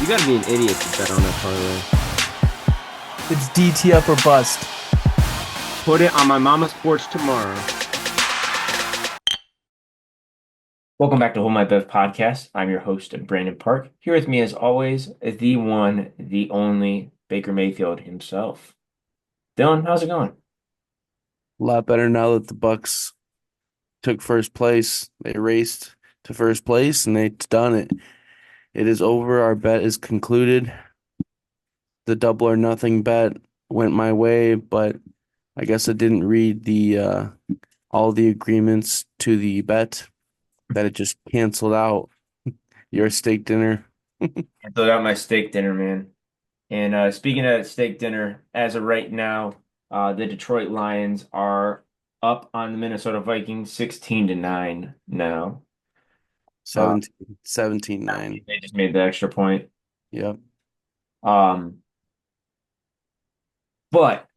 gotta be an idiot to bet on that parlay. It's DTF or bust. Put it on my mama's porch tomorrow. Welcome back to Hold My Bev podcast. I'm your host, Brandon Park. Here with me, as always, the one, the only Baker Mayfield himself. Dylan, how's it going? A lot better now that the Bucs took first place. They raced to first place and they've done it. It is over. Our bet is concluded. The double or nothing bet went my way, but I guess I didn't read the all the agreements to the bet that it just canceled out your steak dinner. I filled out my steak dinner, man. And speaking of steak dinner, as of right now, the Detroit Lions are up on the Minnesota Vikings 16-9 now. 17-9. They just made the extra point. Yep. Um, but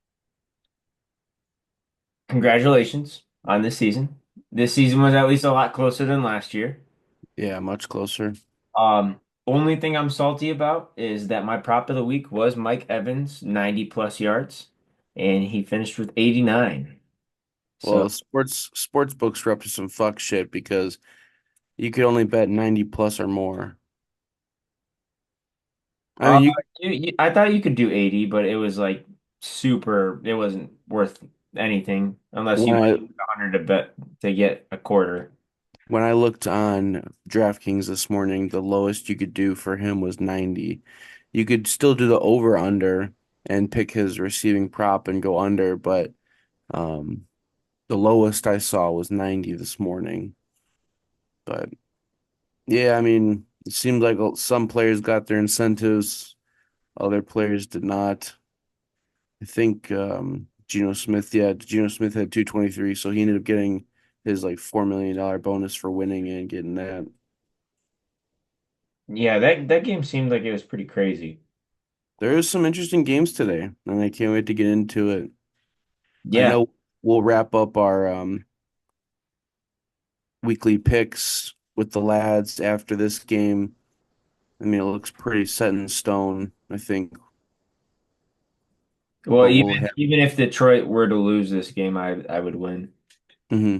congratulations on this season. This season was at least a lot closer than last year. Yeah, much closer. Only thing I'm salty about is that my prop of the week was Mike Evans, 90 plus yards, and he finished with 89. So, Well, sports books are up to some fuck shit because you could only bet 90 plus or more. I uh, mean, I thought you could do 80, but it was like super, it wasn't worth anything unless you when bet I 100 to bet to get a quarter. when I looked on DraftKings this morning, the lowest you could do for him was 90. You could still do the over under and pick his receiving prop and go under, but um the lowest I saw was 90 this morning. But yeah, I mean, it seemed like some players got their incentives, other players did not. I think Geno Smith had 223, so he ended up getting his like $4 million bonus for winning and getting that. Yeah, that game seemed like it was pretty crazy. There is some interesting games today, and I can't wait to get into it. I Yeah. know we'll wrap up our weekly picks with the lads after this game. I mean, it looks pretty set in stone, I think, Well, what even we'll have. even if Detroit were to lose this game, I would win. Hmm.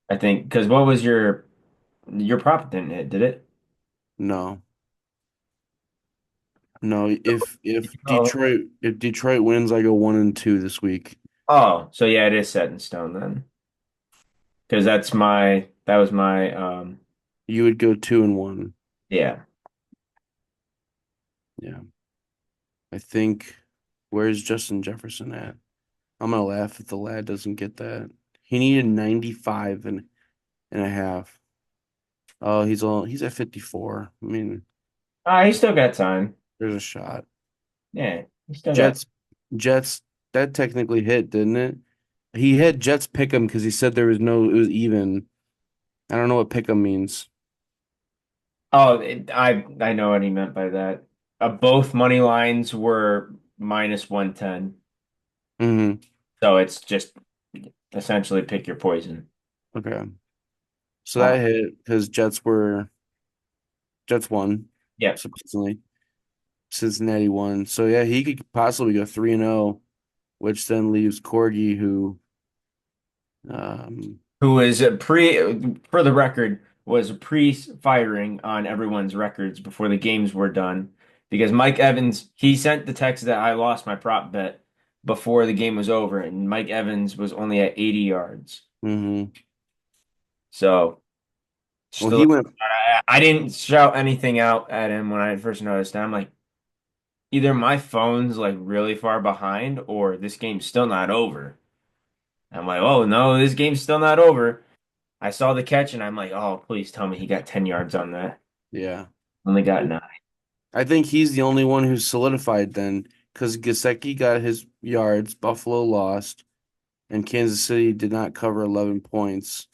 I think because what was your prop didn't hit, did it? No, no. If Oh, Detroit wins, I go 1-2 this week. oh, so yeah, it is set in stone then. Because that was my You would go 2-1. yeah. Yeah, I think. Where's Justin Jefferson at? I'm gonna laugh if the lad doesn't get that. He needed 95 and a half. Oh, he's at 54. I mean, He still got time. there's a shot. Yeah, he still got. Jets, Jets, that technically hit, didn't it? He had Jets pick him because he said it was even. I don't know what pick him means. Oh, I know what he meant by that. Both money lines were minus 110. Hmm. So it's just essentially pick your poison. Okay. So Uh, that hit because Jets won, yeah. surprisingly. Cincinnati won. So yeah, he could possibly go 3-0, which then leaves Corgi who um Who is for the record, was pre-firing on everyone's records before the games were done because Mike Evans, he sent the text that I lost my prop bet before the game was over, and Mike Evans was only at 80 yards. hmm. So Well, still, he went. I didn't shout anything out at him when I first noticed that. I'm like, either my phone's like really far behind or this game's still not over. I'm like, oh no, this game's still not over. I saw the catch and I'm like, oh, please tell me he got 10 yards on that. Yeah. Only got nine. I think he's the only one who's solidified then because Gesicki got his yards, Buffalo lost, and Kansas City did not cover 11 points.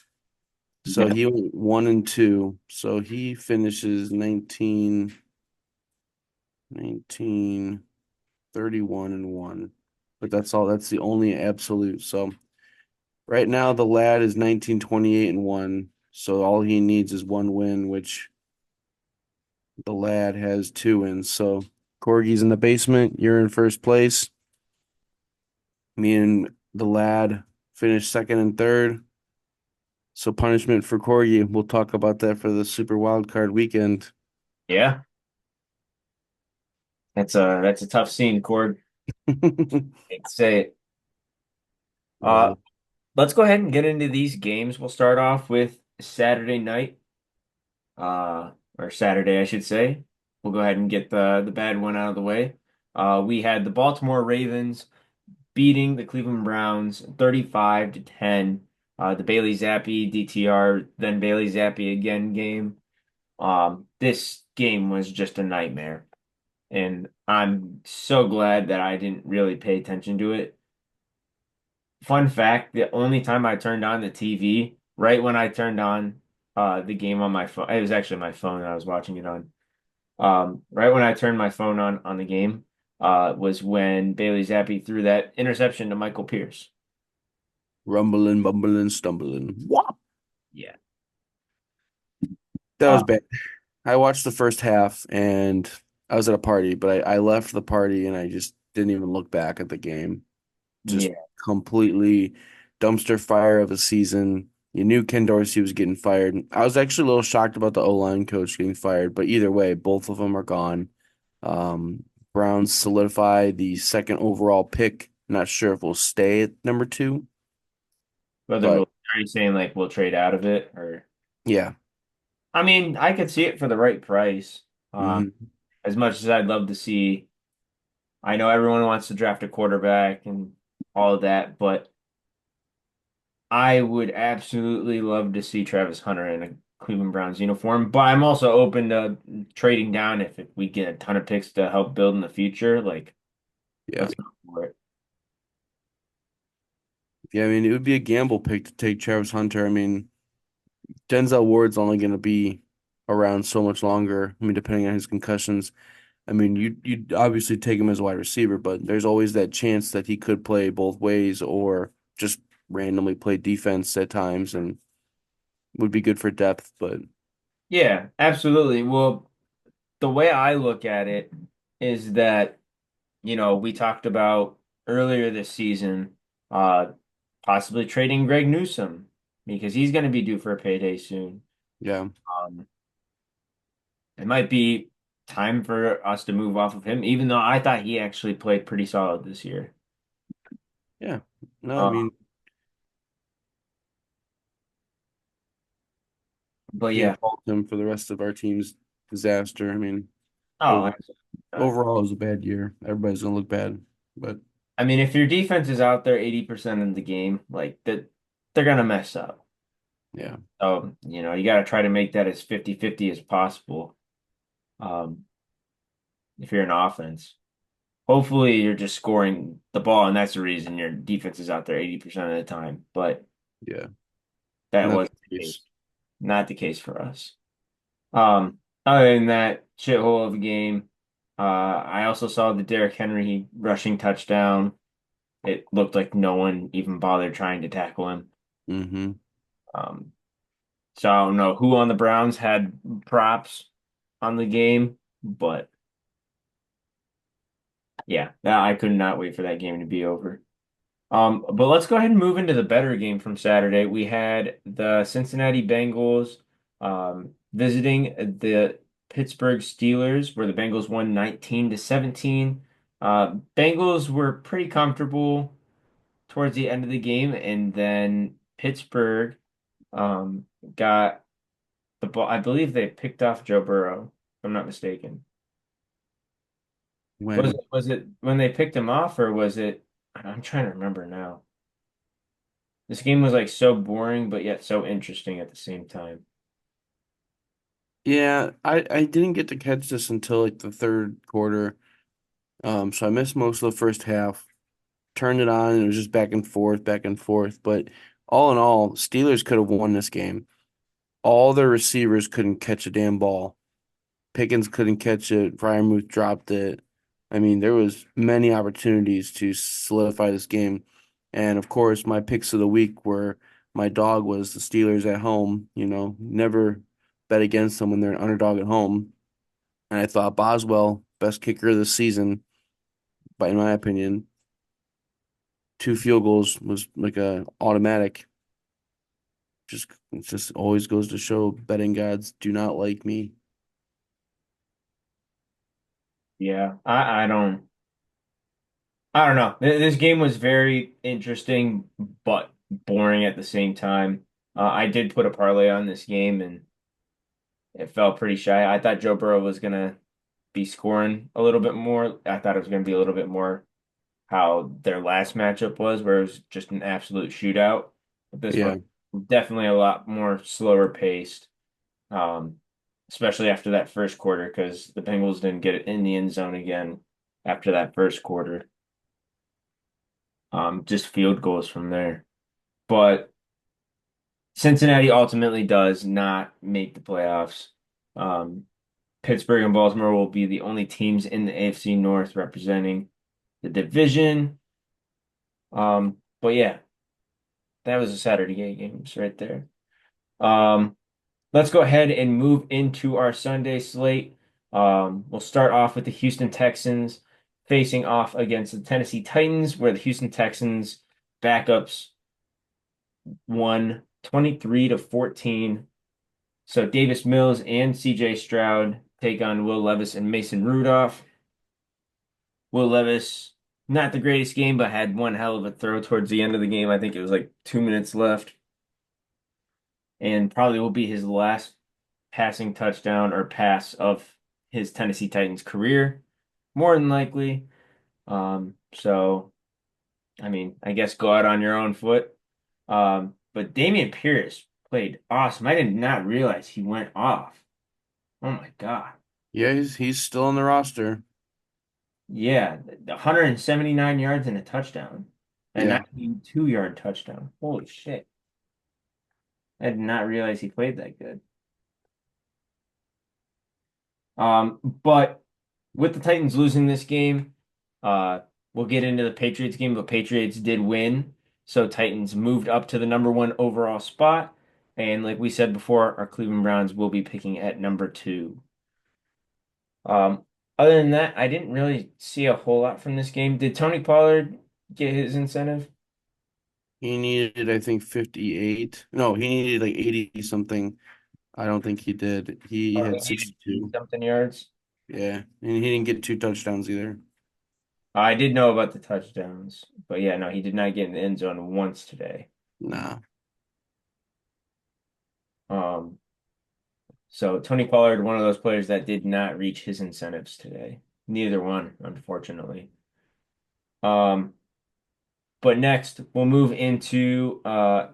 So Yeah. he went 1-2. So he finishes 19, 31-1. But that's all. That's the only absolute. So right now the lad is 19, 28-1. So all he needs is one win, which The lad has 2 wins. So Corgi's in the basement. You're in first place. Me and the lad finished second and third. So punishment for Corgi. We'll talk about that for the Super Wild Card weekend. Yeah, that's a tough scene, Cord. Hate to say it. Yeah. Uh, let's go ahead and get into these games. We'll start off with Saturday night, or Saturday, I should say. We'll go ahead and get the bad one out of the way. We had the Baltimore Ravens beating the Cleveland Browns 35 to 10. The Bailey Zappi DTR, then Bailey Zappi again game. This game was just a nightmare, and I'm so glad that I didn't really pay attention to it. Fun fact, the only time I turned on the TV, right when I turned on the game on my phone, it was actually my phone that I was watching it on. Right when I turned my phone on the game, was when Bailey Zappi threw that interception to Michael Pierce. Rumbling, bumbling, stumbling. Whop! Yeah. That was Uh, bad. I watched the first half and I was at a party, but I left the party and I just didn't even look back at the game. Just yeah. completely dumpster fire of a season. You knew Ken Dorsey was getting fired. I was actually a little shocked about the O-line coach getting fired, but either way, both of them are gone. Um, Browns solidify the second overall pick. Not sure if we'll stay at number 2, Whether but are you saying like we'll trade out of it or yeah. I mean, I could see it for the right price. Um, Hmm. as much as I'd love to see, I know everyone wants to draft a quarterback and all of that, but I would absolutely love to see Travis Hunter in a Cleveland Browns uniform. But I'm also open to trading down if we get a ton of picks to help build in the future. Like, Yeah. let's go for it. Yeah, I mean, it would be a gamble pick to take Travis Hunter. I mean, Denzel Ward's only going to be around so much longer. I mean, depending on his concussions. I mean, you'd obviously take him as a wide receiver, but there's always that chance that he could play both ways or just randomly play defense at times and would be good for depth. But Yeah, absolutely. Well, the way I look at it is that, we talked about earlier this season, uh, possibly trading Greg Newsome because he's going to be due for a payday soon. yeah, Um, it might be time for us to move off of him, even though I thought he actually played pretty solid this year. yeah. No, I Uh, mean, but yeah, can't fault him for the rest of our team's disaster. I mean, oh, over, absolutely not. overall, it was a bad year. Everybody's gonna look bad, but I mean, if your defense is out there 80% of the game, like that, they're gonna mess up. yeah, So, you got to try to make that as 50-50 as possible. Um, if you're an offense. Hopefully you're just scoring the ball, and that's the reason your defense is out there 80% of the time. But yeah, that not wasn't the the case. case. Not the case for us. Other than that shithole of a game, I also saw the Derrick Henry rushing touchdown. It looked like no one even bothered trying to tackle him. Mm-hmm. Um, so I don't know who on the Browns had props on the game, but yeah, I could not wait for that game to be over. But let's go ahead and move into the better game from Saturday. We had the Cincinnati Bengals visiting the Pittsburgh Steelers, where the Bengals won 19 to 17. Bengals were pretty comfortable towards the end of the game, and then Pittsburgh um, got the ball. I believe they picked off Joe Burrow, if I'm not mistaken. Was When it was it when they picked him off, or was it? I'm trying to remember now. This game was like so boring, but yet so interesting at the same time. Yeah, I didn't get to catch this until like the third quarter. So I missed most of the first half. Turned it on and it was just back and forth, back and forth. But all in all, Steelers could have won this game. All their receivers couldn't catch a damn ball. Pickens couldn't catch it. Fryermuth dropped it. I mean, there was many opportunities to solidify this game. And of course, my picks of the week were my dog was the Steelers at home. Never bet against them when they're an underdog at home. And I thought Boswell, best kicker of the season, but in my opinion, two field goals was like a automatic. Just it just always goes to show betting gods do not like me. Yeah, I don't know. This game was very interesting, but boring at the same time. I did put a parlay on this game, and it fell pretty shy. I thought Joe Burrow was gonna be scoring a little bit more. I thought it was gonna be a little bit more how their last matchup was, where it was just an absolute shootout. But this one Yeah. definitely a lot more slower paced, um, especially after that first quarter, because the Bengals didn't get it in the end zone again after that first quarter. Just field goals from there. But Cincinnati ultimately does not make the playoffs. Um, Pittsburgh and Baltimore will be the only teams in the AFC North representing the division. But yeah, that was a Saturday games right there. Um, let's go ahead and move into our Sunday slate. We'll start off with the Houston Texans facing off against the Tennessee Titans, where the Houston Texans backups won 23-14. So Davis Mills and CJ Stroud take on Will Levis and Mason Rudolph. Will Levis, not the greatest game, but had one hell of a throw towards the end of the game. I think it was like 2 minutes left, and probably will be his last passing touchdown or pass of his Tennessee Titans career, more than likely. So I mean, I guess go out on your own foot. But Damian Pierce played awesome. I did not realize he went off. Oh my God. Yeah, he's still on the roster. Yeah, 179 yards and a touchdown. A Yeah. 92-yard touchdown. Holy shit. I did not realize he played that good. But with the Titans losing this game, uh, we'll get into the Patriots game, but Patriots did win. So Titans moved up to the number one overall spot. And like we said before, our Cleveland Browns will be picking at number two. Um, other than that, I didn't really see a whole lot from this game. Did Tony Pollard get his incentive? He needed, I think, 58. No, he needed like 80 something. I don't think he did. He Oh, had he needed 80 62. something yards. Yeah. And he didn't get two touchdowns either. I did know about the touchdowns, but yeah, no, he did not get in the end zone once today. Nah. Um, so Tony Pollard, one of those players that did not reach his incentives today. Neither one, unfortunately. Um, but next we'll move into a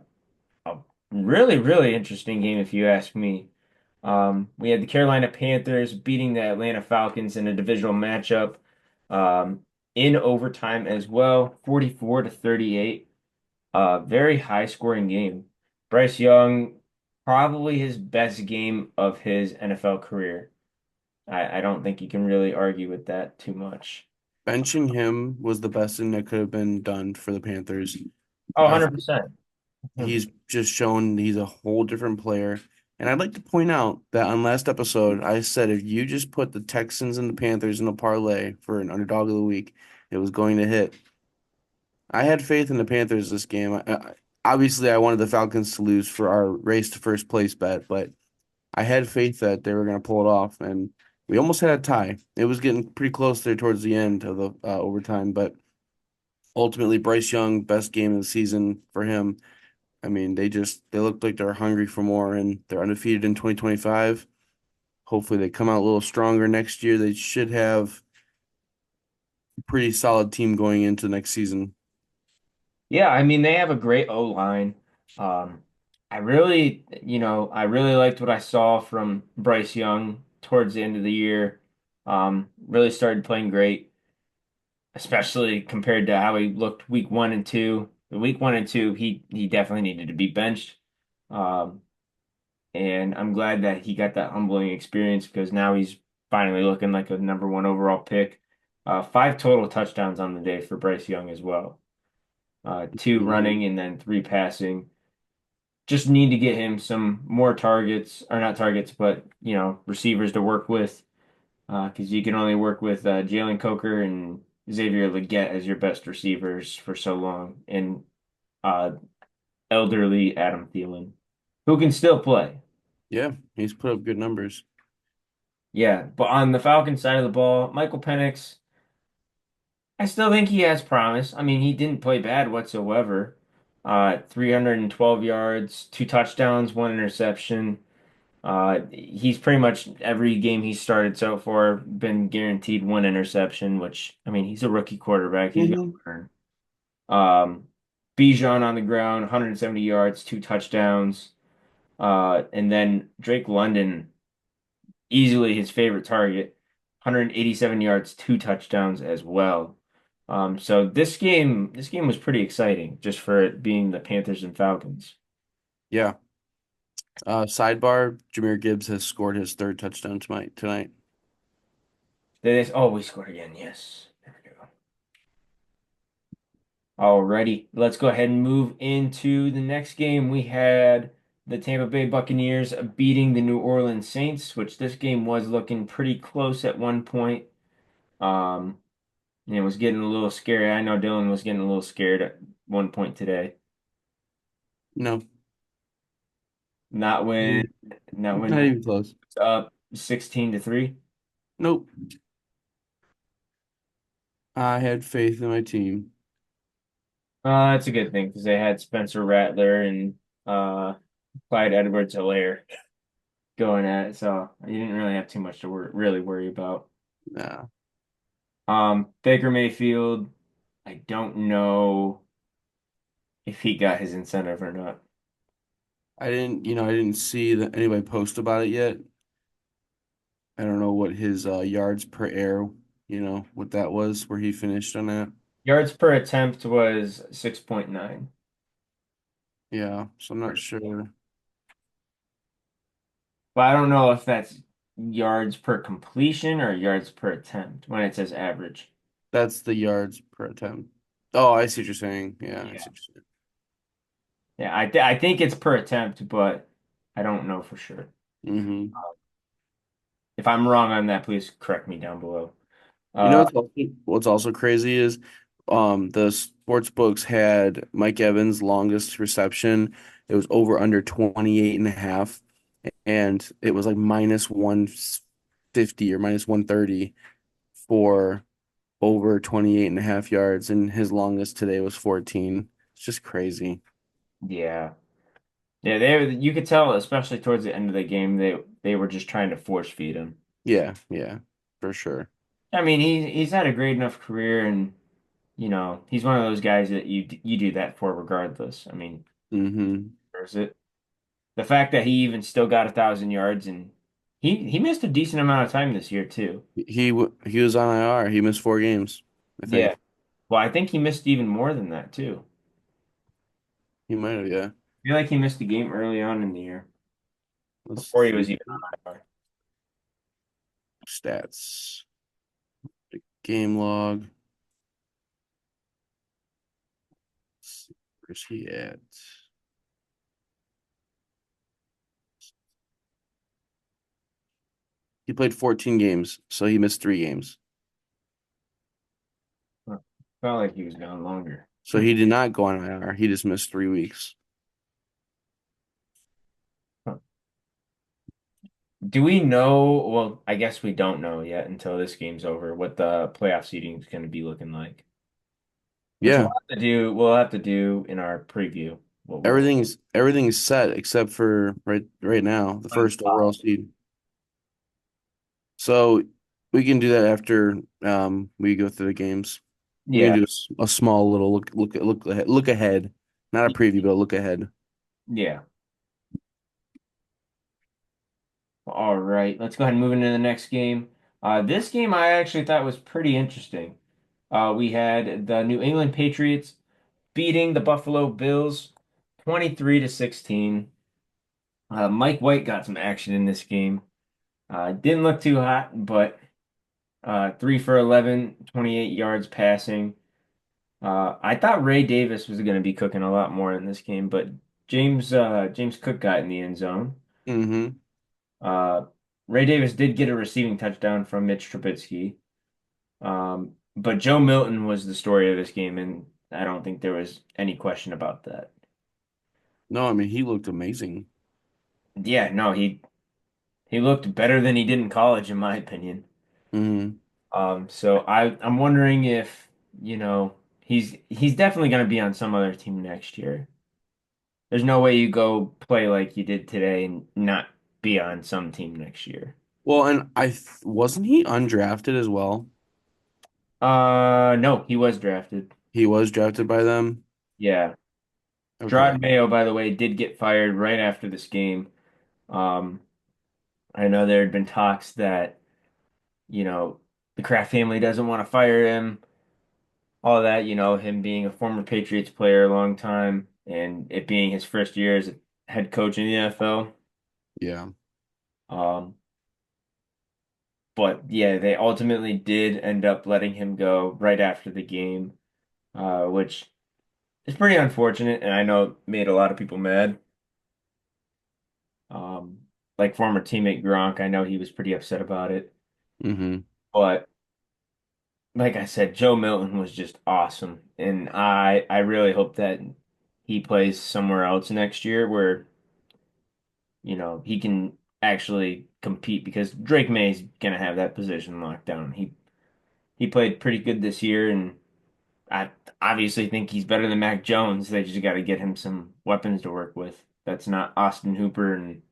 really, really interesting game, if you ask me. We had the Carolina Panthers beating the Atlanta Falcons in a divisional matchup, um, in overtime as well, 44-38. Very high scoring game. Bryce Young, probably his best game of his NFL career. I don't think you can really argue with that too much. Benching him was the best thing that could have been done for the Panthers. Oh, I 100%. He's just shown he's a whole different player. And I'd like to point out that on last episode, I said if you just put the Texans and the Panthers in a parlay for an underdog of the week, it was going to hit. I had faith in the Panthers this game. Obviously, I wanted the Falcons to lose for our race to first place bet, but I had faith that they were going to pull it off, and we almost had a tie. It was getting pretty close there towards the end of the overtime, but ultimately, Bryce Young, best game of the season for him. I mean, they look like they're hungry for more, and they're undefeated in 2025. Hopefully, they come out a little stronger next year. They should have a pretty solid team going into next season. Yeah, I mean they have a great O line. Um, I really liked what I saw from Bryce Young towards the end of the year. Really started playing great, especially compared to how he looked week one and two. The week one and two, he definitely needed to be benched. Um, and I'm glad that he got that humbling experience because now he's finally looking like a number one overall pick. Five total touchdowns on the day for Bryce Young as well. Two running and then three passing. Just need to get him some more targets, or not targets, but receivers to work with. because you can only work with Jalen Coker and Xavier Legette as your best receivers for so long, and uh, elderly Adam Thielen, who can still play. Yeah, he's put up good numbers. Yeah, but on the Falcons side of the ball, Michael Penix, I still think he has promise. I mean, he didn't play bad whatsoever. 312 yards, two touchdowns, one interception. He's pretty much every game he's started so far been guaranteed one interception, which I mean he's a rookie quarterback. He's gonna Hmm. learn. Um, Bijan on the ground, 170 yards, two touchdowns. And then Drake London, easily his favorite target, 187 yards, two touchdowns as well. So this game was pretty exciting just for it being the Panthers and Falcons. Yeah. Sidebar, Jahmyr Gibbs has scored his third touchdown tonight. Oh, we scored again. Yes. There we go. Alrighty, let's go ahead and move into the next game. We had the Tampa Bay Buccaneers beating the New Orleans Saints, which this game was looking pretty close at one point. Um, and it was getting a little scary. I know Dylan was getting a little scared at one point today. No, Not when, not when not even close. it's up 16-3. Nope. I had faith in my team. That's a good thing because they had Spencer Rattler and uh Clyde Edwards-Helaire going at it, so you didn't really have too much to really worry about. Nah, Baker Mayfield, I don't know if he got his incentive or not. I didn't see that anybody post about it yet. I don't know what his yards per air, what that was, where he finished on that. Yards per attempt was 6.9. Yeah, so I'm not sure. But I don't know if that's yards per completion or yards per attempt when it says average. That's the yards per attempt. Oh, I see what you're saying. Yeah, I see Yeah. what you're Yeah, I think it's per attempt, but I don't know for sure. saying. Hmm. If I'm wrong on that, please correct me down below. You know Uh, what's also crazy is the sports books had Mike Evans' longest reception. It was over under 28 and a half, and it was like minus 150 or minus 130 for over 28 and a half yards, and his longest today was 14. It's just crazy. yeah. Yeah, you could tell, especially towards the end of the game, they were just trying to force feed him. Yeah, yeah, for sure. I mean, he's had a great enough career, and he's one of those guys that you do that for regardless. I mean, Hmm. is it the fact that he even still got 1,000 yards and he missed a decent amount of time this year too. He was on IR. He missed 4 games, I Yeah. think. Well, I think he missed even more than that too. He might have, yeah. I feel like he missed a game early on in the year Let's before he see. was even on IR. Stats. Game log. Let's see. Where's he at? He played 14 games, so he missed 3 games. Huh. Felt like he was gone longer. So he did not go on IR. He just missed 3 weeks. Huh. Do we know? Well, I guess we don't know yet until this game's over what the playoff seeding is going to be looking like, which we'll Yeah, have to do. We'll have to do in our preview. What we'll everything's set except for right now, the on first top. overall seed. So we can do that after we go through the games. We can Yeah, do a small little look ahead, not a preview, but a look ahead. yeah. All right, let's go ahead and move into the next game. This game I actually thought was pretty interesting. We had the New England Patriots beating the Buffalo Bills 23-16. Mike White got some action in this game. Didn't look too hot, but 3 for 11, 28 yards passing. I thought Ray Davis was going to be cooking a lot more in this game, but James Cook got in the end zone. Hmm. Uh, Ray Davis did get a receiving touchdown from Mitch Trubisky. But Joe Milton was the story of this game, and I don't think there was any question about that. No, I mean he looked amazing. Yeah, no, he looked better than he did in college, in my opinion. Hmm. So I'm wondering if, he's definitely going to be on some other team next year. There's no way you go play like you did today and not be on some team next year. Well, and wasn't he undrafted as well? No, he was drafted. He was drafted by them. Yeah. Okay. Gerard Mayo, by the way, did get fired right after this game. Um, I know there had been talks that, you know, the Kraft family doesn't want to fire him, all that, him being a former Patriots player a long time and it being his first year as a head coach in the NFL. Yeah. Um, but yeah, they ultimately did end up letting him go right after the game, which is pretty unfortunate, and I know it made a lot of people mad. Um, like former teammate Gronk, I know he was pretty upset about it. Hmm. But like I said, Joe Milton was just awesome, and I really hope that he plays somewhere else next year where he can actually compete because Drake May's gonna have that position locked down. He played pretty good this year, and I obviously think he's better than Mac Jones. They just got to get him some weapons to work with. That's not Austin Hooper and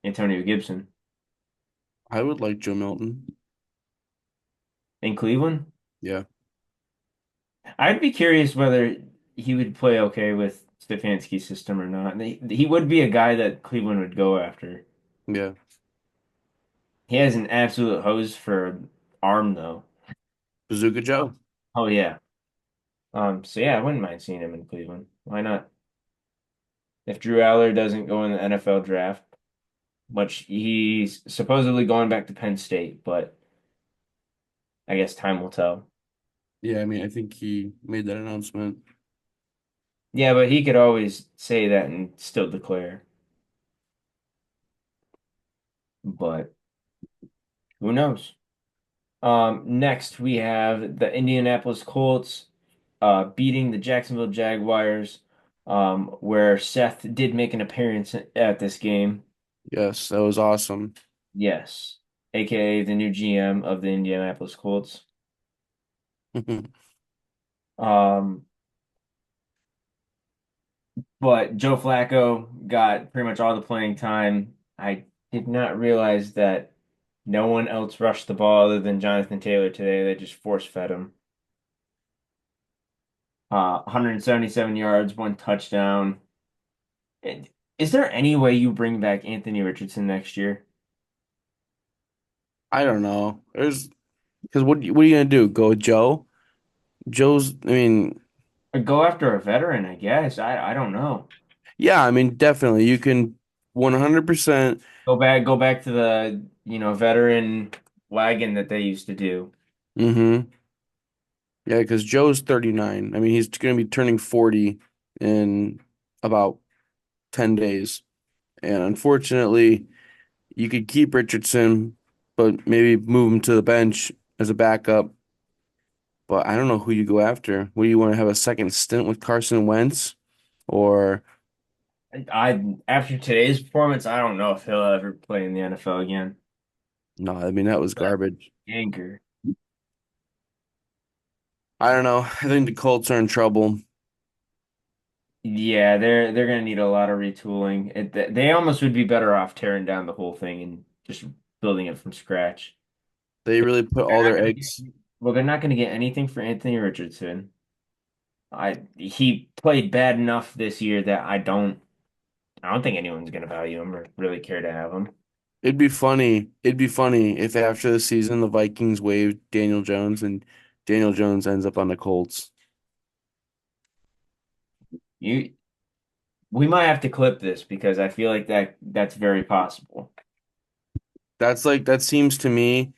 Antonio Gibson I would like Joe Milton. in Cleveland. Yeah. I'd be curious whether he would play okay with Stefanski's system or not. He would be a guy that Cleveland would go after. Yeah. He has an absolute hose for arm though. Bazooka Joe. Oh yeah. So yeah, I wouldn't mind seeing him in Cleveland. Why not? If Drew Aller doesn't go in the NFL draft, which he's supposedly going back to Penn State, but I guess time will tell. Yeah, I mean, I think he made that announcement. Yeah, but he could always say that and still declare. But who knows? Next we have the Indianapolis Colts beating the Jacksonville Jaguars, where Seth did make an appearance at this game. Yes, that was awesome. Yes, aka the new GM of the Indianapolis Colts. Um, but Joe Flacco got pretty much all the playing time. I did not realize that no one else rushed the ball other than Jonathan Taylor today. They just force fed him. 177 yards, one touchdown. And is there any way you bring back Anthony Richardson next year? I don't know. There's because what are you gonna do? Go with Joe? I mean, Or go after a veteran, I guess. I don't know. yeah, I mean, definitely you can 100%. Go back to the, veteran wagon that they used to do. Mm-hmm. Yeah, because Joe's 39. I mean, he's gonna be turning 40 in about 10 days. And unfortunately, you could keep Richardson, but maybe move him to the bench as a backup. But I don't know who you go after. What do you want to have a second stint with Carson Wentz? Or After today's performance, I don't know if he'll ever play in the NFL again. no, I mean that was But garbage. Anchor. I don't know. I think the Colts are in trouble. Yeah, they're gonna need a lot of retooling. They almost would be better off tearing down the whole thing and just building it from scratch. They really put They're all not their gonna eggs. get, well, they're not gonna get anything for Anthony Richardson. He played bad enough this year that I don't think anyone's gonna value him or really care to have him. It'd be funny. It'd be funny if after the season the Vikings waived Daniel Jones and Daniel Jones ends up on the Colts. You We might have to clip this because I feel like that's very possible. That seems to me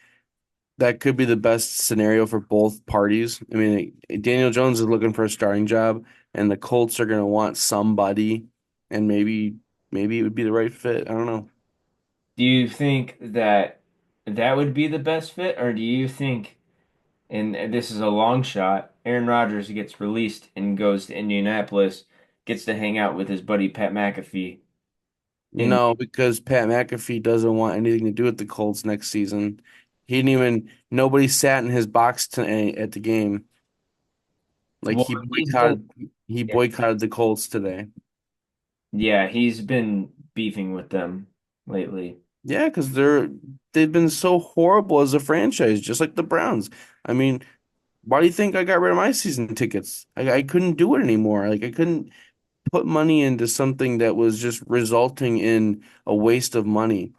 that could be the best scenario for both parties. I mean, Daniel Jones is looking for a starting job, and the Colts are going to want somebody, and maybe it would be the right fit. I don't know. Do you think that that would be the best fit, or do you think, and this is a long shot, Aaron Rodgers gets released and goes to Indianapolis, gets to hang out with his buddy Pat McAfee in No, because Pat McAfee doesn't want anything to do with the Colts next season. He didn't even nobody sat in his box at the game. Like well, he he's been yeah, boycotted the Colts today. yeah, he's been beefing with them lately. Yeah, because they've been so horrible as a franchise, just like the Browns. I mean, why do you think I got rid of my season tickets? I couldn't do it anymore. Like I couldn't put money into something that was just resulting in a waste of money.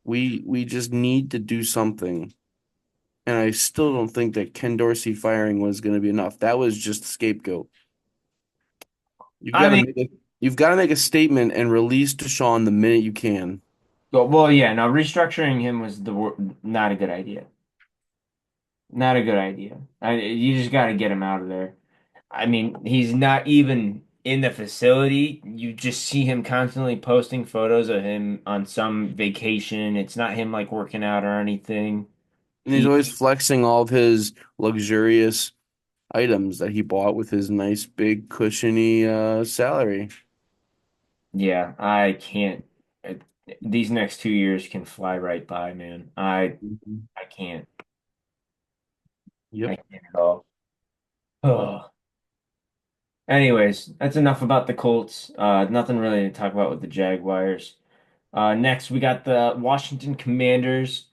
We just need to do something. And I still don't think that Ken Dorsey firing was going to be enough. That was just a scapegoat. You've I got to mean, you've got to make a statement and release Deshaun the minute you can. well, yeah, no, restructuring him was not a good idea. Not a good idea. You just got to get him out of there. I mean, he's not even in the facility. You just see him constantly posting photos of him on some vacation. It's not him like working out or anything. And he's He, always flexing all of his luxurious items that he bought with his nice big cushiony salary. yeah, I can't. it- These next 2 years can fly right by, man. Mhm. I can't. I Yep. can't at all. Oh. Anyways, that's enough about the Colts. Nothing really to talk about with the Jaguars. Next, we got the Washington Commanders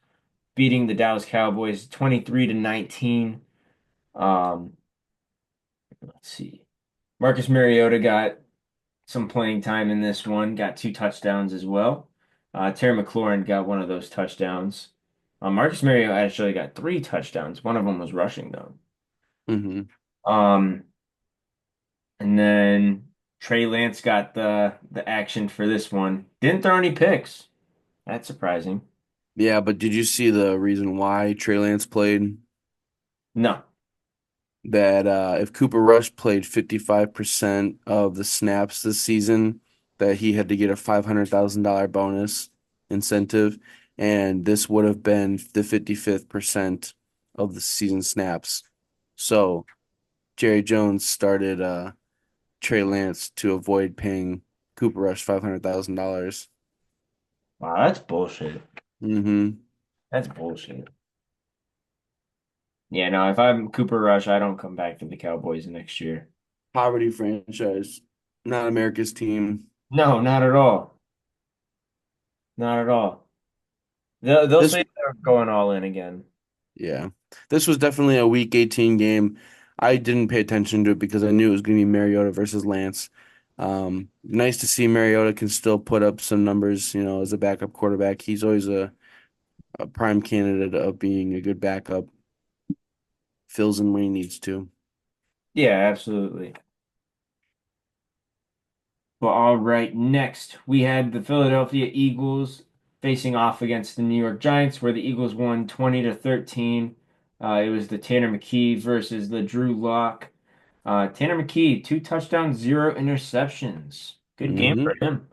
beating the Dallas Cowboys 23 to 19. Um, let's see. Marcus Mariota got some playing time in this one, got two touchdowns as well. Terry McLaurin got one of those touchdowns. Marcus Mariota actually got three touchdowns. One of them was rushing though. Hmm. Um, and then Trey Lance got the action for this one. Didn't throw any picks. That's surprising. Yeah, but did you see the reason why Trey Lance played? No. That if Cooper Rush played 55% of the snaps this season, that he had to get a $500,000 bonus incentive, and this would have been the 55th percent of the season snaps. So Jerry Jones started Trey Lance to avoid paying Cooper Rush $500,000. Wow, that's bullshit. Mm-hmm. That's bullshit. Yeah, no, if I'm Cooper Rush, I don't come back to the Cowboys next year. Poverty franchise, not America's team. No, not at all. Not at all. They'll This say they're going all in again. Yeah. This was definitely a week 18 game. I didn't pay attention to it because I knew it was going to be Mariota versus Lance. Nice to see Mariota can still put up some numbers, as a backup quarterback. He's always a prime candidate of being a good backup. Fills in when he needs to. Yeah, absolutely. Well, all right. Next, we had the Philadelphia Eagles facing off against the New York Giants, where the Eagles won 20 to 13. It was the Tanner McKee versus the Drew Lock. Tanner McKee, two touchdowns, zero interceptions. Good game Hmm. for him.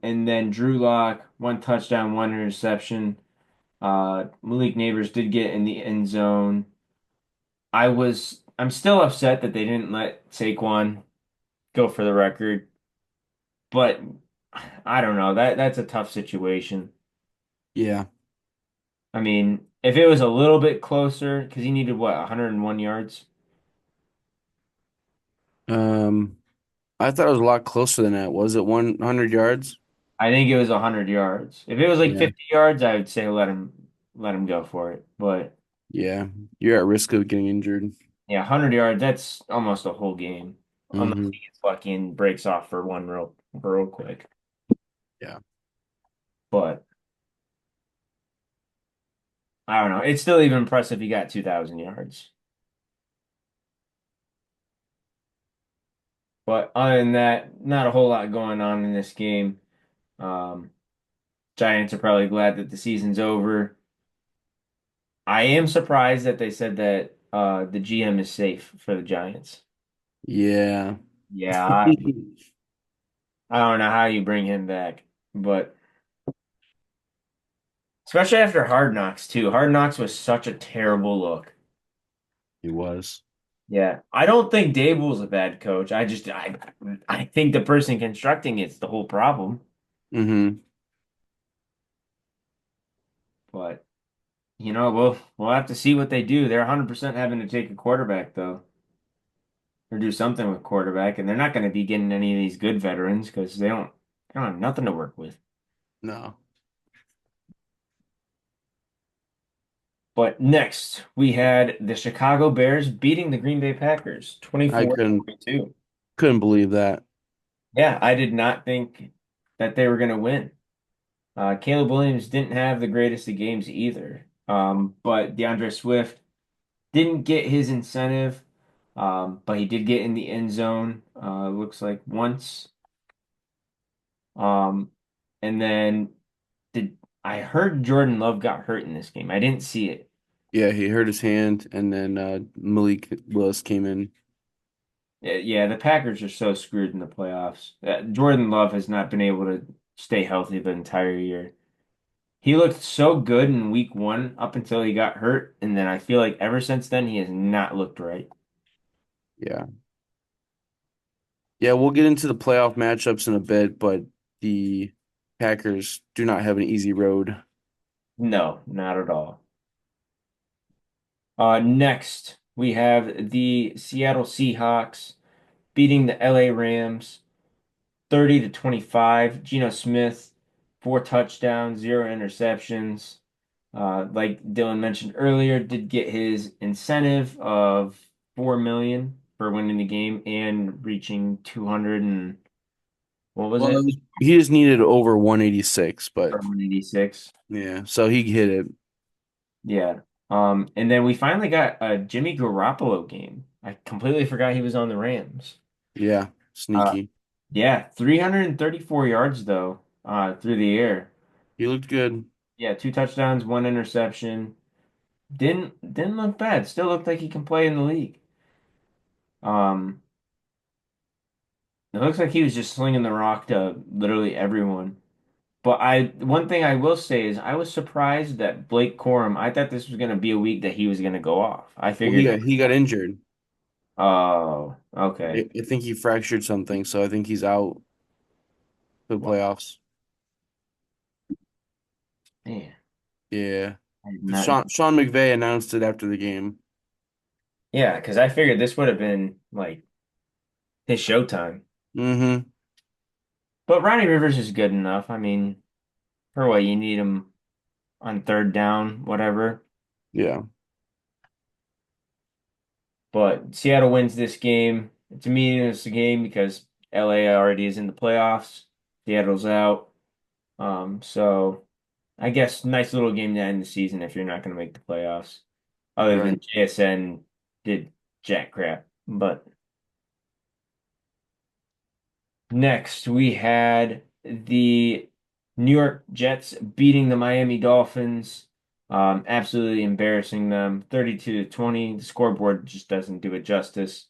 And then Drew Lock, one touchdown, one interception. Malik Neighbors did get in the end zone. I'm still upset that they didn't let Saquon go for the record, but I don't know. That's a tough situation. Yeah. I mean, if it was a little bit closer, because he needed what, 101 yards? Um, I thought it was a lot closer than that. Was it 100 yards? I think it was 100 yards. If it was like Yeah. 50 yards, I would say let him go for it. But Yeah. You're at risk of getting injured. yeah, 100 yards, that's almost a whole game, unless Hmm. he gets lucky and breaks off for one real quick. Yeah. But I don't know. It's still even impressive he got 2,000 yards. But other than that, not a whole lot going on in this game. Um, Giants are probably glad that the season's over. I am surprised that they said that the GM is safe for the Giants. Yeah. Yeah, I don't know how you bring him back, but Especially after Hard Knocks too. Hard Knocks was such a terrible look. He was. Yeah, I don't think Dable's a bad coach. I think the person constructing it's the whole problem. Mm-hmm. But we'll have to see what they do. They're 100% having to take a quarterback though, or do something with quarterback, and they're not going to be getting any of these good veterans because they don't have nothing to work with. No. But next, we had the Chicago Bears beating the Green Bay Packers I 24 couldn't 22. couldn't believe that. Yeah, I did not think that they were going to win. Caleb Williams didn't have the greatest of games either. But DeAndre Swift didn't get his incentive, but he did get in the end zone, looks like once. Um, and then did I heard Jordan Love got hurt in this game. I didn't see it. Yeah, he hurt his hand, and then Malik Willis came in. Yeah, the Packers are so screwed in the playoffs. Jordan Love has not been able to stay healthy the entire year. He looked so good in week one up until he got hurt, and then I feel like ever since then he has not looked right. Yeah. Yeah, we'll get into the playoff matchups in a bit, but the Packers do not have an easy road. No, not at all. Next, we have the Seattle Seahawks beating the LA Rams 30 to 25. Geno Smith, 4 touchdowns, 0 interceptions. Like Dylan mentioned earlier, did get his incentive of 4 million for winning the game and reaching 200 and what was Well, it? he just needed over 186, Or but 186. yeah, so he hit it. Yeah. And then we finally got a Jimmy Garoppolo game. I completely forgot he was on the Rams. Yeah, Uh, sneaky. yeah, 334 yards though, through the air. He looked good. Yeah, 2 touchdowns, 1 interception. Didn't look bad. Still looked like he can play in the league. Um, it looks like he was just slinging the rock to literally everyone. But one thing I will say is I was surprised that Blake Corum, I thought this was going to be a week that he was going to go off. I Well, figured, he got injured. oh, okay. I think he fractured something, so I think he's out for the Well, playoffs. man, Yeah. I did not. Sean McVay announced it after the game. Yeah, because I figured this would have been like his showtime. Mm-hmm. But Ronnie Rivers is good enough. I mean, for what you need him on third down, whatever. Yeah. But Seattle wins this game. To me, it's a game because LA already is in the playoffs. Seattle's out. So I guess nice little game to end the season if you're not going to make the playoffs. Other Right. than JSN did jack crap. But next we had the New York Jets beating the Miami Dolphins, absolutely embarrassing them, 32 to 20. The scoreboard just doesn't do it justice.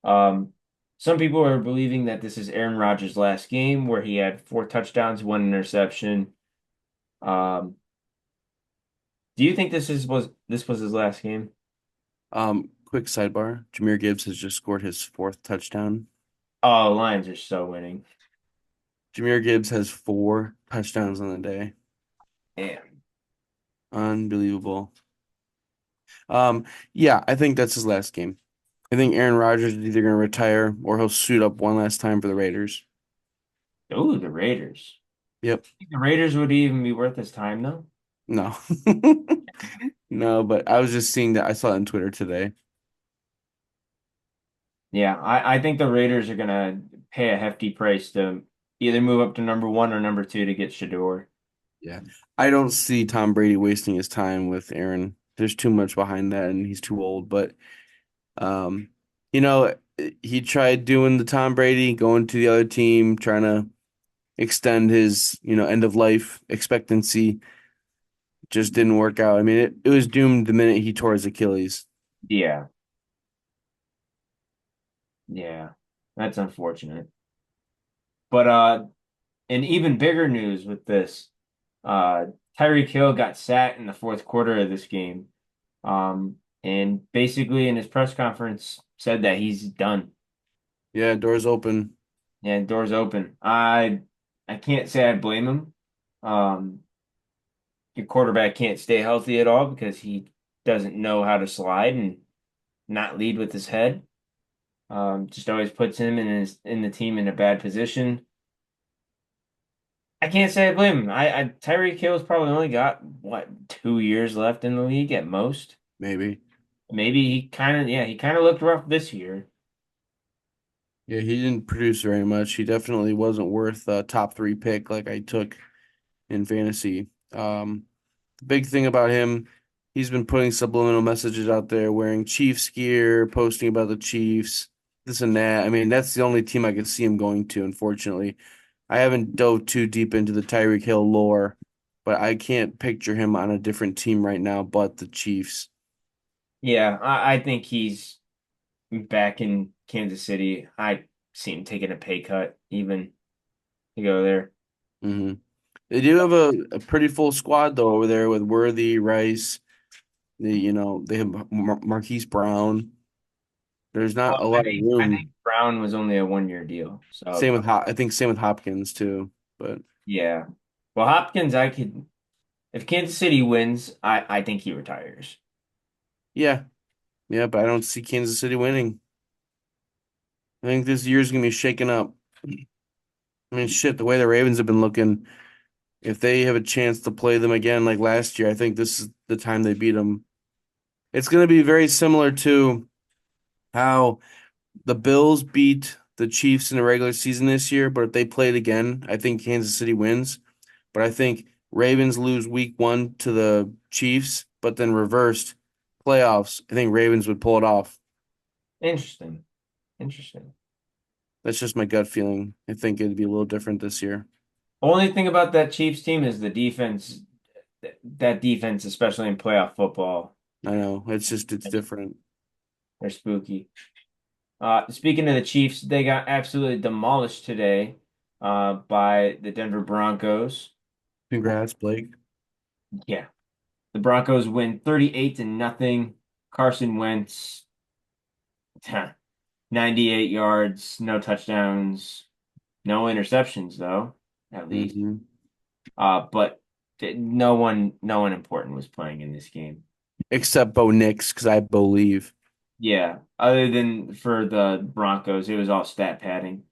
Um, some people are believing that this is Aaron Rodgers' last game where he had 4 touchdowns, 1 interception. Um, do you think this was his last game? Quick sidebar. Jahmyr Gibbs has just scored his fourth touchdown. Oh, Lions are so winning. Jahmyr Gibbs has 4 touchdowns on the day. Damn. Unbelievable. Yeah, I think that's his last game. I think Aaron Rodgers is either going to retire or he'll suit up one last time for the Raiders. Ooh, the Raiders. Yep. Think the Raiders would even be worth his time though? No. No, but I was just seeing that. I saw it on Twitter today. Yeah, I think the Raiders are gonna pay a hefty price to either move up to number one or number two to get Shador. Yeah. I don't see Tom Brady wasting his time with Aaron. There's too much behind that and he's too old. But um, you know, he tried doing the Tom Brady, going to the other team, trying to extend his, end of life expectancy. Just didn't work out. I mean, it was doomed the minute he tore his Achilles. Yeah, yeah, that's unfortunate. But and even bigger news with this, Tyreek Hill got sat in the fourth quarter of this game. And basically in his press conference said that he's done. Yeah, doors open. And doors open. I can't say I blame him. Um, your quarterback can't stay healthy at all because he doesn't know how to slide and not lead with his head. Just always puts him in the team in a bad position. I can't say I blame him. I Tyreek Hill's probably only got what 2 years left in the league at most. Maybe. Maybe he kind of looked rough this year. Yeah, he didn't produce very much. He definitely wasn't worth a top three pick like I took in fantasy. The big thing about him, he's been putting subliminal messages out there, wearing Chiefs gear, posting about the Chiefs, this and that. I mean, that's the only team I could see him going to, unfortunately. I haven't dove too deep into the Tyreek Hill lore, but I can't picture him on a different team right now but the Chiefs. Yeah, I think he's back in Kansas City. I see him taking a pay cut even to go there. hmm They do have a pretty full squad though over there with Worthy, Rice. They have Marquise Brown. There's Well, not a I lot of think I room. think Brown was only a 1 year deal. So I think same with Hopkins too. But yeah. Well, Hopkins, I could if Kansas City wins, I think he retires. yeah, yeah, but I don't see Kansas City winning. I think this year's gonna be shaken up. I mean, shit, the way the Ravens have been looking, if they have a chance to play them again like last year, I think this is the time they beat them. It's gonna be very similar to how the Bills beat the Chiefs in the regular season this year, but if they played again, I think Kansas City wins. But I think Ravens lose week one to the Chiefs, but then reversed playoffs. I think Ravens would pull it off. Interesting. Interesting. That's just my gut feeling. I think it'd be a little different this year. Only thing about that Chiefs team is the defense. That defense, especially in playoff football, I know. It's different. they're spooky. Speaking of the Chiefs, they got absolutely demolished today by the Denver Broncos. Congrats, Blake. Yeah, the Broncos win 38 to nothing. Carson Wentz, 98 yards, no touchdowns, no interceptions though, at least. hmm But no one important was playing in this game. Except Bo Nix, because I believe. Yeah, other than for the Broncos, it was all stat padding.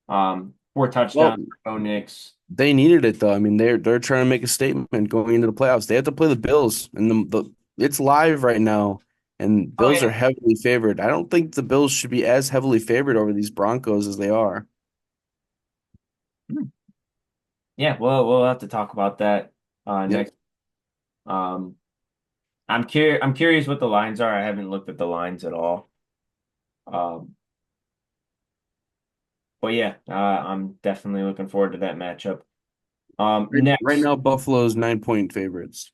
Four Well, touchdowns for Bo Nix. they needed it though. I mean, they're trying to make a statement going into the playoffs. They have to play the Bills, and it's live right now, and Oh Bills yeah. are heavily favored. I don't think the Bills should be as heavily favored over these Broncos as they are. Hmm. Yeah, well, we'll have to talk about that Yep. next. Um, I'm curious what the lines are. I haven't looked at the lines at all. Um, but yeah, I'm definitely looking forward to that matchup. Right Next, now, Buffalo's 9-point favorites,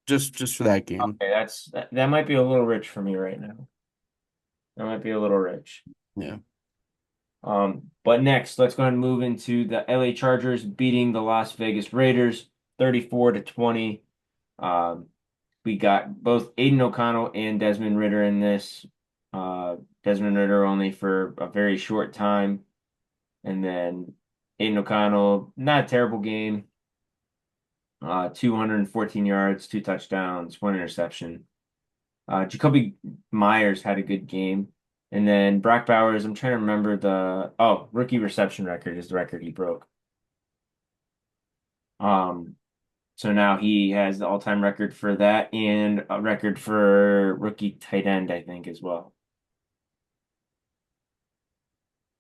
just for that game. okay, that might be a little rich for me right now. That might be a little rich. Yeah. But next, let's go ahead and move into the LA Chargers beating the Las Vegas Raiders 34 to 20. Um, we got both Aiden O'Connell and Desmond Ritter in this. Desmond Ritter only for a very short time. And then Aiden O'Connell, not a terrible game. 214 yards, two touchdowns, one interception. Jacoby Myers had a good game. And then Brock Bowers, I'm trying to remember rookie reception record is the record he broke. Um, so now he has the all-time record for that and a record for rookie tight end, I think, as well.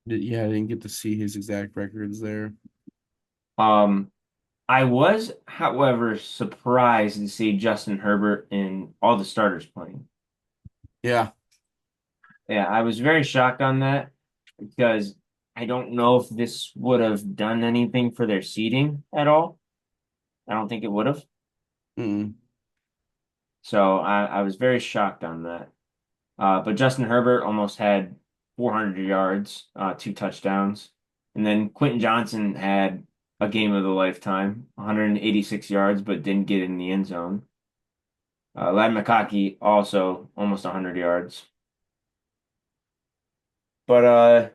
Yeah, I didn't get to see his exact records there. Um, I was, however, surprised to see Justin Herbert in all the starters playing. Yeah. Yeah, I was very shocked on that because I don't know if this would have done anything for their seeding at all. I don't think it would have. Mm. So I was very shocked on that. But Justin Herbert almost had 400 yards, two touchdowns. And then Quentin Johnson had a game of the lifetime, 186 yards, but didn't get in the end zone. Ladd McConkey also almost 100 yards. But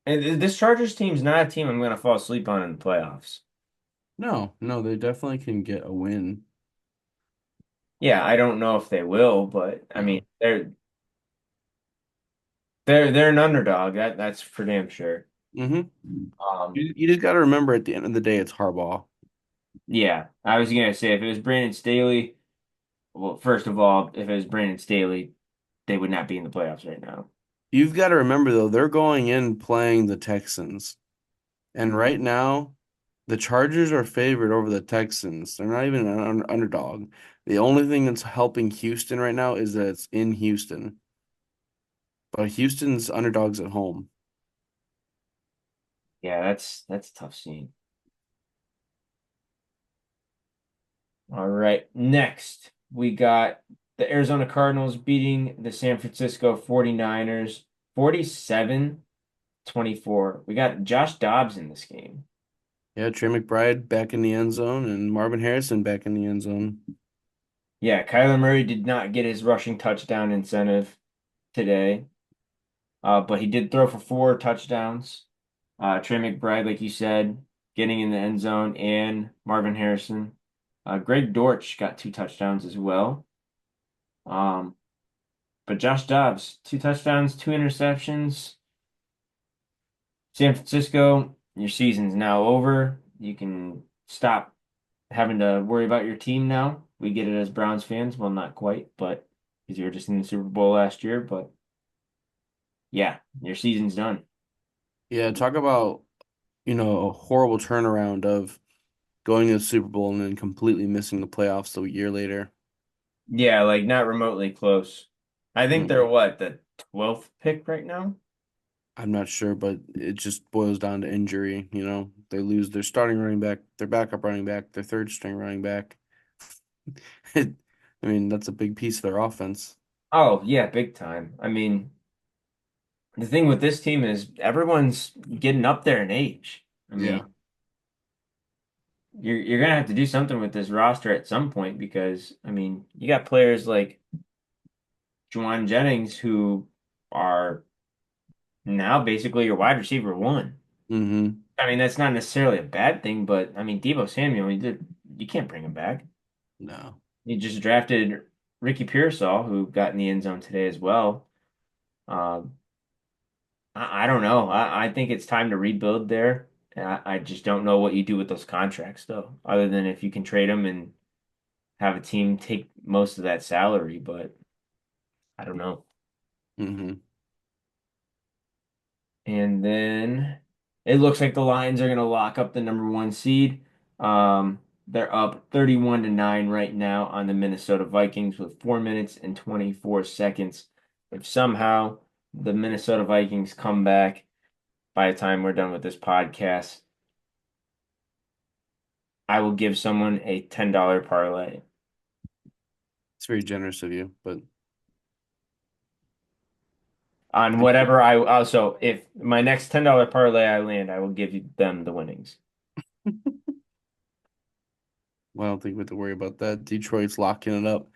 and this Chargers team's not a team I'm going to fall asleep on in the playoffs. No, no, they definitely can get a win. Yeah, I don't know if they will, but I mean No. they're an underdog. That's for damn sure. hmm Um, you just got to remember at the end of the day, it's Harbaugh. yeah, I was gonna say if it was Brandon Staley, well, first of all, if it was Brandon Staley, they would not be in the playoffs right now. You've got to remember though, they're going in playing the Texans. And right now, the Chargers are favored over the Texans. They're not even an underdog. The only thing that's helping Houston right now is that it's in Houston. But Houston's underdogs at home. Yeah, that's a tough scene. All right, next we got the Arizona Cardinals beating the San Francisco 49ers 47-24. We got Josh Dobbs in this game. Yeah, Trey McBride back in the end zone and Marvin Harrison back in the end zone. Yeah, Kyler Murray did not get his rushing touchdown incentive today, but he did throw for 4 touchdowns. Trey McBride, like you said, getting in the end zone, and Marvin Harrison. Greg Dortch got 2 touchdowns as well. Um, but Josh Dobbs, 2 touchdowns, 2 interceptions. San Francisco, your season's now over. You can stop having to worry about your team now. We get it as Browns fans. Well, not quite, but because you were just in the Super Bowl last year. But yeah, your season's done. Yeah, talk about, a horrible turnaround of going to the Super Bowl and then completely missing the playoffs a year later. Yeah, like not remotely close. I think they're Mm, what, the 12th pick right now? I'm not sure, but it just boils down to injury. They lose their starting running back, their backup running back, their third string running back. I mean, that's a big piece of their offense. Oh, yeah, big time. I mean, the thing with this team is everyone's getting up there in age. I mean, Yeah. you're gonna have to do something with this roster at some point because I mean, you got players like Juwan Jennings who are now basically your wide receiver one. hmm I mean, that's not necessarily a bad thing, but I mean, Deebo Samuel, you can't bring him back. No. You just drafted Ricky Pearsall, who got in the end zone today as well. Um, I don't know. I think it's time to rebuild there. And I just don't know what you do with those contracts, though, other than if you can trade them and have a team take most of that salary. But I don't know. hmm And then it looks like the Lions are going to lock up the number 1 seed. They're up 31-9 right now on the Minnesota Vikings with 4 minutes and 24 seconds. If somehow the Minnesota Vikings come back by the time we're done with this podcast, I will give someone a $10 parlay It's very generous of you, but on I, whatever I also if my next $10 parlay I land, I will give them the winnings. well, I don't think we have to worry about that. Detroit's locking it up.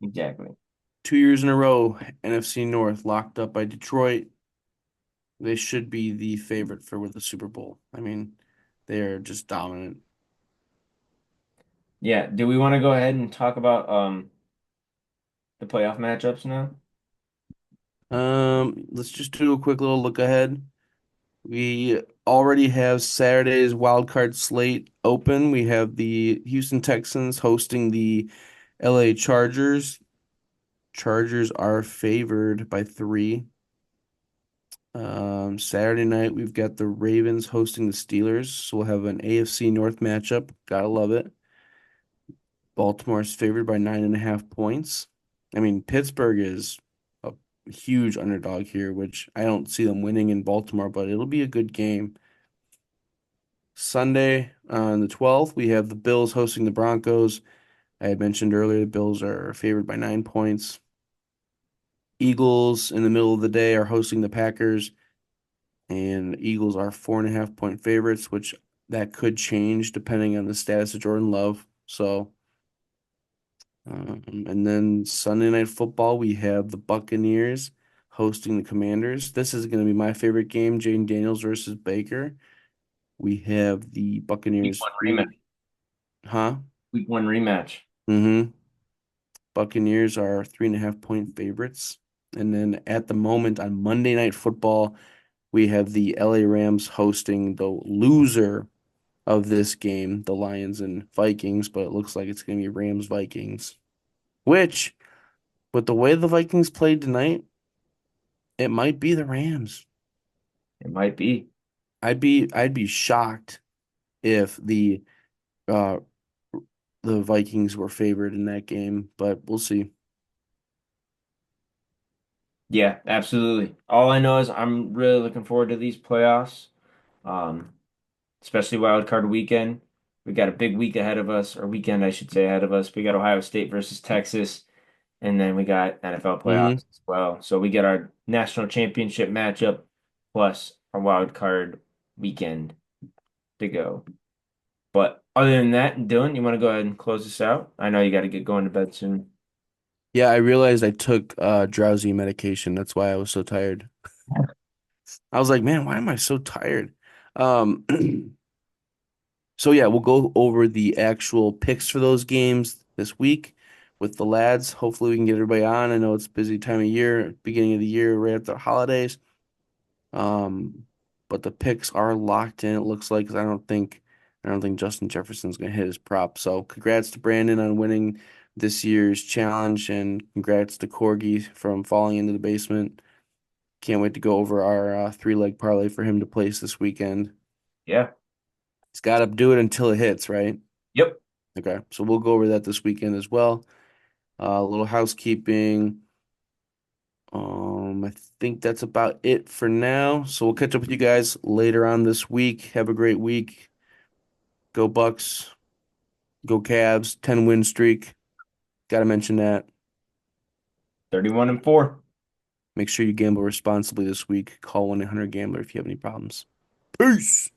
Exactly. 2 years in a row, NFC North locked up by Detroit. They should be the favorite for the Super Bowl. I mean, they are just dominant. Yeah, do we want to go ahead and talk about the playoff matchups now? Let's just do a quick little look ahead. We already have Saturday's wild card slate open. We have the Houston Texans hosting the LA Chargers. Chargers are favored by 3. Saturday night we've got the Ravens hosting the Steelers, so we'll have an AFC North matchup. Gotta love it. Baltimore is favored by 9.5 points. I mean, Pittsburgh is a huge underdog here, which I don't see them winning in Baltimore, but it'll be a good game. Sunday on the 12th, we have the Bills hosting the Broncos. I had mentioned earlier the Bills are favored by 9 points. Eagles in the middle of the day are hosting the Packers, and Eagles are 4.5 point favorites, which that could change depending on the status of Jordan Love. So, and then Sunday Night Football, we have the Buccaneers hosting the Commanders. This is going to be my favorite game, Jaden Daniels versus Baker. We have the Week Buccaneers one three, rematch. huh? Week one rematch. Mm-hmm. Buccaneers are 3.5 point favorites. And then at the moment on Monday Night Football, we have the LA Rams hosting the loser of this game, the Lions and Vikings, but it looks like it's going to be Rams Vikings, which, with the way the Vikings played tonight, it might be the Rams. It might be. I'd be shocked if uh the Vikings were favored in that game, but we'll see. Yeah, absolutely. All I know is I'm really looking forward to these playoffs, um, especially wild card weekend. We got a big week ahead of us, or weekend, I should say, ahead of us. We got Ohio State versus Texas, and then we got NFL Hmm. playoffs as well. So we get our national championship matchup plus our wild card weekend to go. But other than that, Dylan, you want to go ahead and close this out? I know you got to get going to bed soon. Yeah, I realized I took drowsy medication. That's why I was so tired. I was like, man, why am I so tired? Um, so yeah, we'll go over the actual picks for those games this week with the lads. Hopefully we can get everybody on. I know it's a busy time of year, beginning of the year, right after the holidays. Um, but the picks are locked in, it looks like, 'cause I don't think Justin Jefferson's gonna hit his prop. So congrats to Brandon on winning this year's challenge, and congrats to Corgi from falling into the basement. Can't wait to go over our three-leg parlay for him to place this weekend. Yeah. He's got to do it until it hits, right? Yep. Okay, so we'll go over that this weekend as well. A little housekeeping. I think that's about it for now. So we'll catch up with you guys later on this week. Have a great week. Go Bucks. Go Cavs. 10-win streak. Got to mention that. 31-4. Make sure you gamble responsibly this week. Call 1-800-GAMBLER if you have any problems. Peace.